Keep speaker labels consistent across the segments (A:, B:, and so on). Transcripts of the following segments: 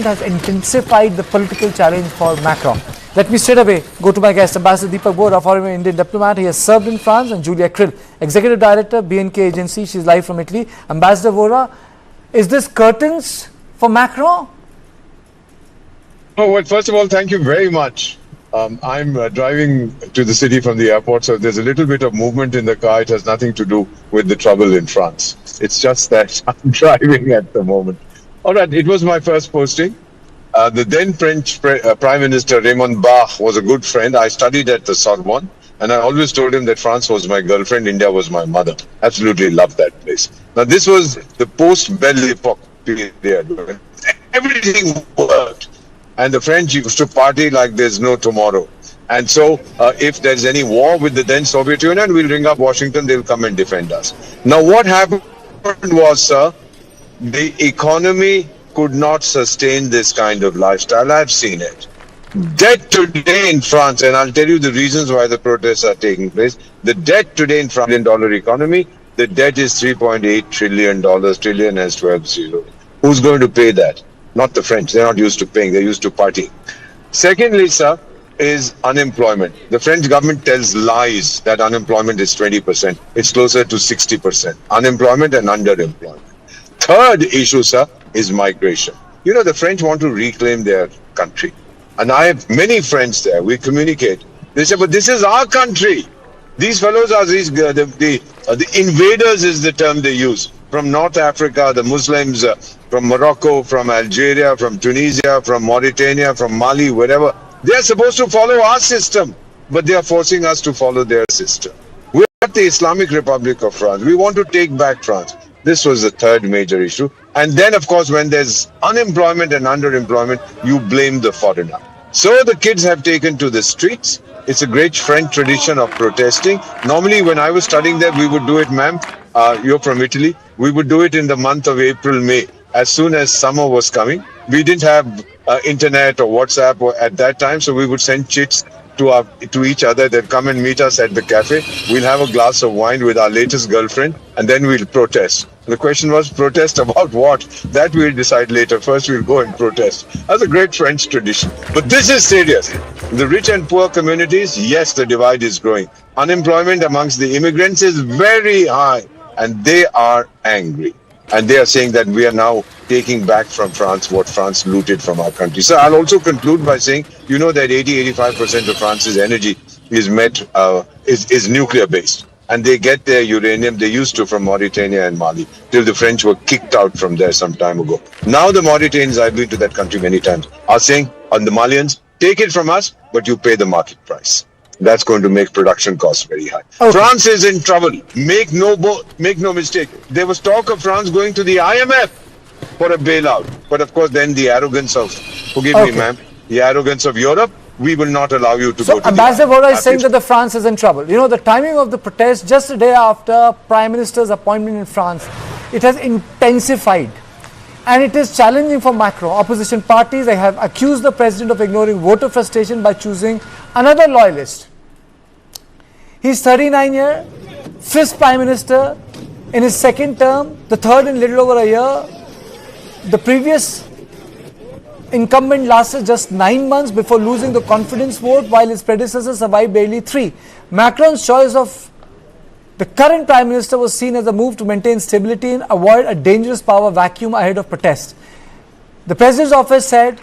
A: has intensified the political challenge for Macron. Let me straight away go to my guest, Ambassador Deepak Bora, former Indian diplomat. He has served in France, and Julia Krill, Executive Director, BNK Agency. She's live from Italy. Ambassador Bora, is this curtains for Macron?
B: Oh, well, first of all, thank you very much. I'm driving to the city from the airport, so there's a little bit of movement in the car. It has nothing to do with the trouble in France. It's just that I'm driving at the moment. All right, it was my first posting. The then French Prime Minister Raymond Barre was a good friend. I studied at the Sorbonne, and I always told him that France was my girlfriend, India was my mother. Absolutely loved that place. Now, this was the post-Belle Epoque period when everything worked. And the French used to party like there's no tomorrow. And so if there's any war with the then Soviet Union, we'll ring up Washington, they'll come and defend us. Now what happened was, sir, the economy could not sustain this kind of lifestyle. I've seen it. Debt today in France, and I'll tell you the reasons why the protests are taking place. The debt today in France, $1 economy, the debt is $3.8 trillion. Trillion has 12 zeros. Who's going to pay that? Not the French. They're not used to paying. They're used to partying. Secondly, sir, is unemployment. The French government tells lies that unemployment is 20%. It's closer to 60%. Unemployment and underemployment. Third issue, sir, is migration. You know, the French want to reclaim their country. And I have many friends there. We communicate. They say, but this is our country. These fellows are the invaders is the term they use. From North Africa, the Muslims, from Morocco, from Algeria, from Tunisia, from Mauritania, from Mali, wherever. They are supposed to follow our system, but they are forcing us to follow their system. We're not the Islamic Republic of France. We want to take back France. This was the third major issue. And then, of course, when there's unemployment and underemployment, you blame the foreigner. So the kids have taken to the streets. It's a great French tradition of protesting. Normally, when I was studying there, we would do it, ma'am. You're from Italy. We would do it in the month of April, May. As soon as summer was coming, we didn't have internet or WhatsApp at that time, so we would send chits to each other. They'd come and meet us at the cafe. We'll have a glass of wine with our latest girlfriend, and then we'll protest. The question was, protest about what? That we'll decide later. First, we'll go and protest. That's a great French tradition. But this is serious. The rich and poor communities, yes, the divide is growing. Unemployment amongst the immigrants is very high, and they are angry. And they are saying that we are now taking back from France what France looted from our country. So I'll also conclude by saying, you know that 80-85% of France's energy is nuclear based. And they get their uranium, they used to, from Mauritania and Mali, till the French were kicked out from there some time ago. Now the Mauritanians, I've been to that country many times, are saying, on the Malians, take it from us, but you pay the market price. That's going to make production costs very high. Okay. France is in trouble. Make no mistake. There was talk of France going to the IMF for a bailout. But of course, then the arrogance of, forgive me, ma'am, the arrogance of Europe, we will not allow you to go to
A: Ambassador Bora is saying that the France is in trouble. You know, the timing of the protest, just a day after Prime Minister's appointment in France, it has intensified. And it is challenging for Macron. Opposition parties, they have accused the president of ignoring voter frustration by choosing another loyalist. He's 39 years, fifth Prime Minister in his second term, the third in little over a year. The previous incumbent lasted just 9 months before losing the confidence vote, while his predecessor survived barely 3. Macron's choice of the current Prime Minister was seen as a move to maintain stability and avoid a dangerous power vacuum ahead of protest. The President's office said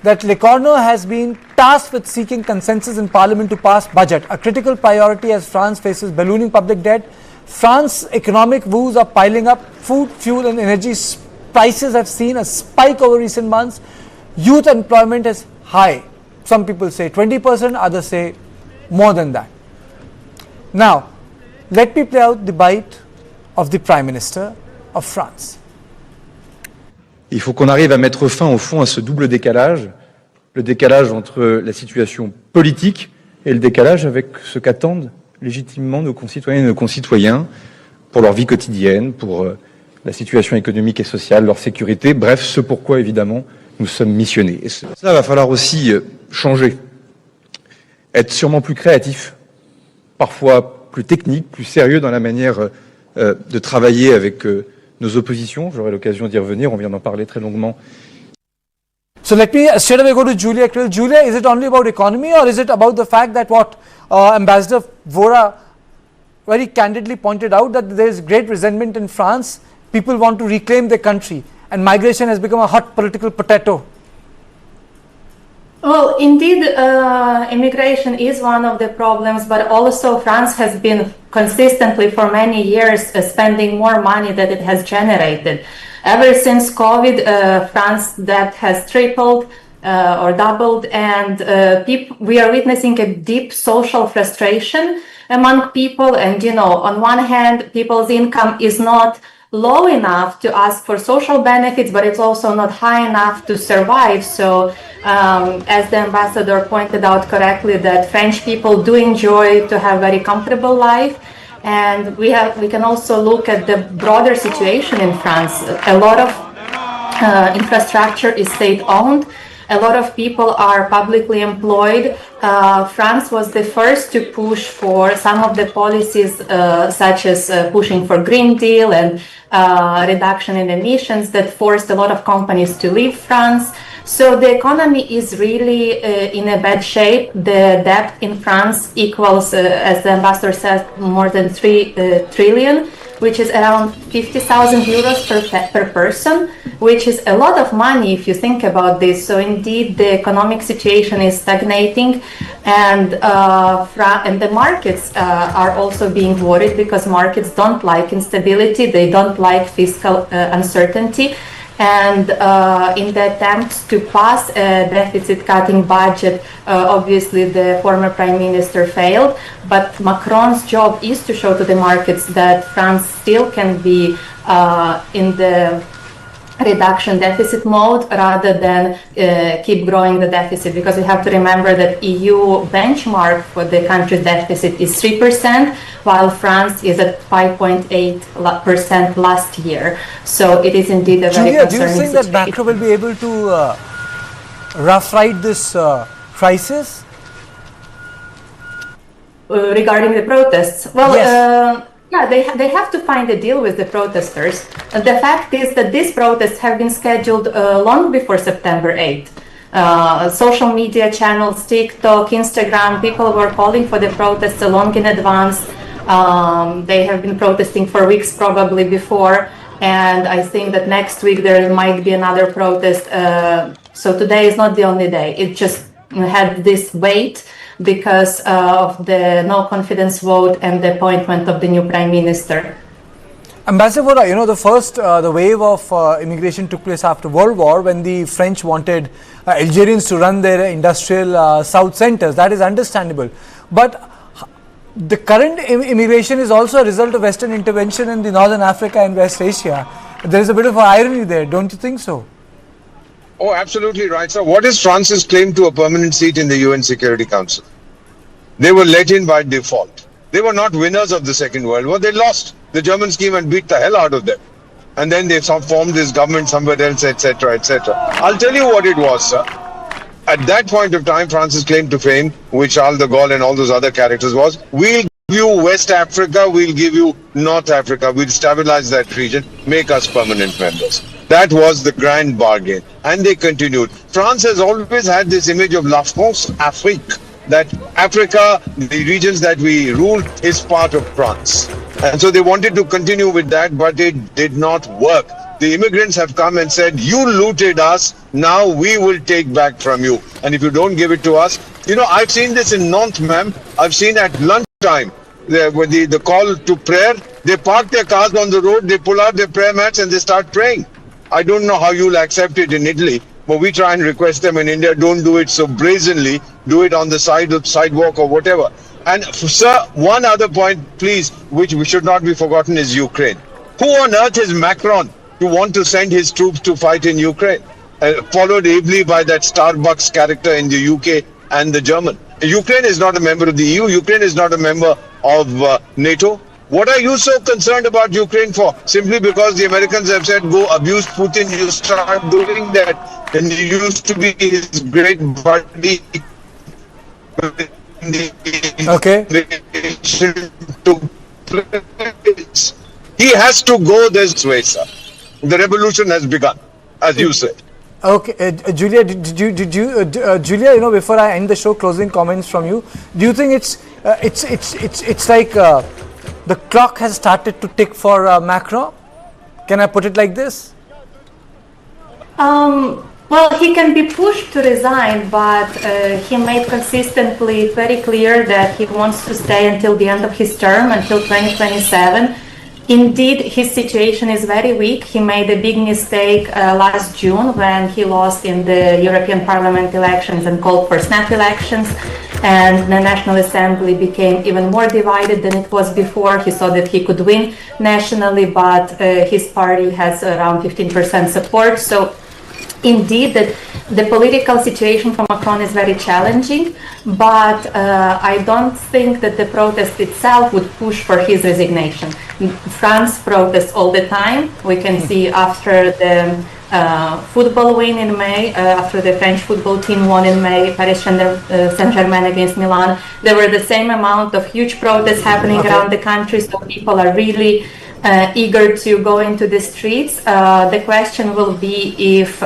A: that Lecornu has been tasked with seeking consensus in Parliament to pass budget, a critical priority as France faces ballooning public debt. France's economic woes are piling up. Food, fuel and energy prices have seen a spike over recent months. Youth employment is high. Some people say 20%, others say more than that. Now, let me play out the bite of the Prime Minister of France.
C: Il faut qu'on arrive à mettre fin, au fond, à ce double décalage, le décalage entre la situation politique et le décalage avec ce qu'attendent légitimement nos concitoyennes et nos concitoyens pour leur vie quotidienne, pour la situation économique et sociale, leur sécurité, bref, ce pourquoi, évidemment, nous sommes missionnés. Et cela va falloir aussi changer, être sûrement plus créatif, parfois plus technique, plus sérieux dans la manière de travailler avec nos oppositions. J'aurai l'occasion d'y revenir, on vient d'en parler très longuement
A: So let me straight away go to Julia. Julia, is it only about economy, or is it about the fact that what Ambassador Vora very candidly pointed out, that there is great resentment in France, people want to reclaim their country, and migration has become a hot political potato?
D: Well, indeed, immigration is one of the problems, but also France has been consistently for many years spending more money than it has generated. Ever since COVID, France debt has tripled or doubled, and we are witnessing a deep social frustration among people. And, you know, on one hand, people's income is not low enough to ask for social benefits, but it's also not high enough to survive. So, as the ambassador pointed out correctly, that French people do enjoy to have very comfortable life. And we can also look at the broader situation in France. A lot of infrastructure is state-owned. A lot of people are publicly employed. France was the first to push for some of the policies, such as pushing for Green Deal and reduction in emissions, that forced a lot of companies to leave France. So the economy is really in a bad shape. The debt in France equals, as the ambassador says, more than 3 trillion, which is around 50,000 euros per person, which is a lot of money if you think about this. So indeed, the economic situation is stagnating, and the markets are also being worried, because markets don't like instability, they don't like fiscal uncertainty. And in the attempts to pass a deficit-cutting budget, obviously the former Prime Minister failed, but Macron's job is to show to the markets that France still can be in the reduction deficit mode rather than keep growing the deficit, because we have to remember that EU benchmark for the country's deficit is 3%, while France is at 5.8% last year. So it is indeed a very concerning situation.
A: Do you think that Macron will be able to rough ride this crisis?
D: Regarding the protests? Well,
A: yes.
D: Yeah, they have to find a deal with the protesters. The fact is that these protests have been scheduled long before September 8th. Social media channels, TikTok, Instagram, people were calling for the protests long in advance. They have been protesting for weeks probably before, and I think that next week there might be another protest. So today is not the only day. It just had this weight because of the no confidence vote and the appointment of the new Prime Minister.
A: Ambassador Vora, you know, the wave of immigration took place after World War, when the French wanted Algerians to run their industrial south centers. That is understandable. But the current immigration is also a result of Western intervention in the Northern Africa and West Asia. There is a bit of an irony there, don't you think so?
B: Oh, absolutely right, sir. What is France's claim to a permanent seat in the UN Security Council? They were let in by default. They were not winners of the Second World War. They lost. The Germans came and beat the hell out of them. And then they formed this government somewhere else, etc., etc. I'll tell you what it was, sir. At that point of time, France's claim to fame, with Charles de Gaulle and all those other characters, was, we'll give you West Africa, we'll give you North Africa, we'll stabilize that region, make us permanent members. That was the grand bargain. And they continued. France has always had this image of La France Afrique, that Africa, the regions that we rule, is part of France. And so they wanted to continue with that, but it did not work. The immigrants have come and said, you looted us, now we will take back from you. And if you don't give it to us, you know, I've seen this in Nantes, ma'am. I've seen at lunchtime, when the call to prayer, they park their cars on the road, they pull out their prayer mats and they start praying. I don't know how you'll accept it in Italy, but we try and request them in India, don't do it so brazenly, do it on the sidewalk or whatever. And sir, one other point, please, which we should not be forgotten, is Ukraine. Who on earth is Macron to want to send his troops to fight in Ukraine? Followed ably by that Starbucks character in the UK and the German. Ukraine is not a member of the EU. Ukraine is not a member of NATO. What are you so concerned about Ukraine for? Simply because the Americans have said, go abuse Putin, you start doing that. And he used to be his great buddy.
A: Okay.
B: He has to go this way, sir. The revolution has begun, as you said.
A: Okay, Julia, Julia, before I end the show, closing comments from you. Do you think it's like the clock has started to tick for Macron? Can I put it like this?
D: Well, he can be pushed to resign, but he made consistently very clear that he wants to stay until the end of his term, until 2027. Indeed, his situation is very weak. He made a big mistake last June when he lost in the European Parliament elections and called for snap elections, and the National Assembly became even more divided than it was before. He saw that he could win nationally, but his party has around 15% support. So indeed, the political situation for Macron is very challenging, but I don't think that the protest itself would push for his resignation. France protests all the time. We can see after the football win in May, after the French football team won in May, Paris Saint-Germain against Milan, there were the same amount of huge protests happening around the country, so people are really eager to go into the streets. The question will be if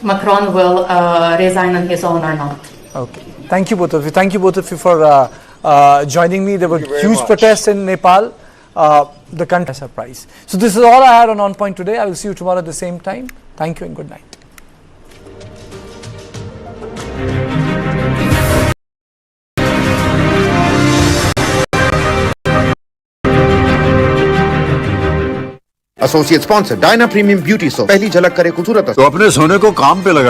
D: Macron will resign on his own or not.
A: Okay. Thank you both of you. Thank you both of you for joining me. There were huge protests in Nepal. The country surprise. So this is all I had on Point today. I will see you tomorrow at the same time. Thank you and good night.
E: Associate sponsor Diana premium beauty soap, पहली झलक करे खूबसूरत।
F: तो अपने सोने को काम पे लगाइए।